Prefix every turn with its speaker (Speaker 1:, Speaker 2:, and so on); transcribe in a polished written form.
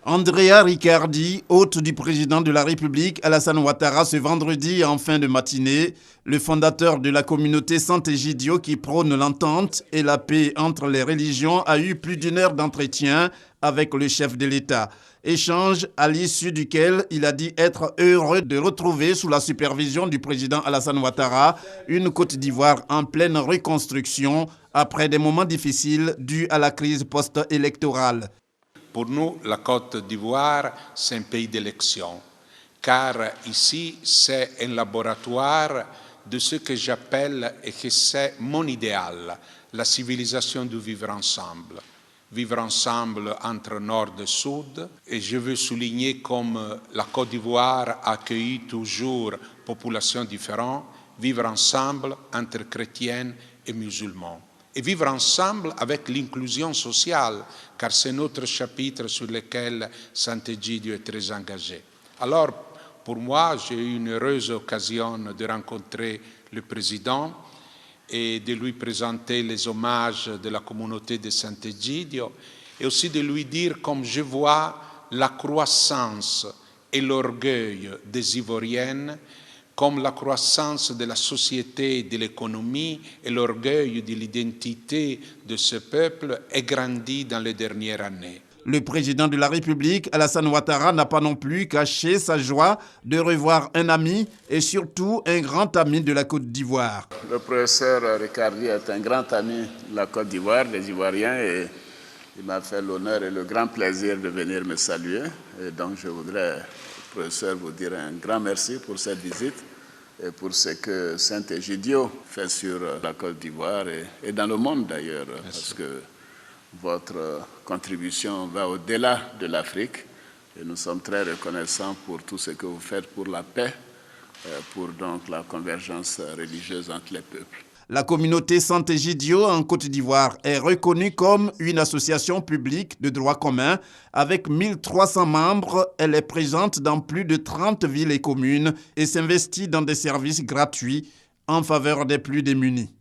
Speaker 1: Andrea Riccardi, hôte du président de la République Alassane Ouattara ce vendredi en fin de matinée, le fondateur de la communauté Sant'Egidio qui prône l'entente et la paix entre les religions, a eu plus d'une heure d'entretien avec le chef de l'État. Échange à l'issue duquel il a dit être heureux de retrouver sous la supervision du président Alassane Ouattara une Côte d'Ivoire en pleine reconstruction après des moments difficiles dus à la crise post-électorale.
Speaker 2: Pour nous, la Côte d'Ivoire, c'est un pays d'élection, car ici, c'est un laboratoire de ce que j'appelle, et que c'est mon idéal, la civilisation du vivre ensemble. Vivre ensemble entre Nord et Sud, et je veux souligner comme la Côte d'Ivoire a accueilli toujours populations différentes, vivre ensemble entre chrétiens et musulmans. Et vivre ensemble avec l'inclusion sociale, car c'est notre chapitre sur lequel Sant'Egidio est très engagé. Alors, pour moi, j'ai eu une heureuse occasion de rencontrer le président et de lui présenter les hommages de la communauté de Sant'Egidio et aussi de lui dire comme je vois la croissance et l'orgueil des Ivoiriennes, comme la croissance de la société et de l'économie et l'orgueil de l'identité de ce peuple est grandi dans les dernières années.
Speaker 1: Le président de la République, Alassane Ouattara, n'a pas non plus caché sa joie de revoir un ami et surtout un grand ami de la Côte d'Ivoire.
Speaker 3: Le professeur Riccardi est un grand ami de la Côte d'Ivoire, des Ivoiriens, et il m'a fait l'honneur et le grand plaisir de venir me saluer. Et donc je voudrais, professeur, vous dire un grand merci pour cette visite et pour ce que Sant'Egidio fait sur la Côte d'Ivoire et dans le monde d'ailleurs, parce que votre contribution va au-delà de l'Afrique et nous sommes très reconnaissants pour tout ce que vous faites pour la paix, pour donc la convergence religieuse entre les peuples.
Speaker 1: La communauté Sant'Egidio en Côte d'Ivoire est reconnue comme une association publique de droit commun. Avec 1300 membres, elle est présente dans plus de 30 villes et communes et s'investit dans des services gratuits en faveur des plus démunis.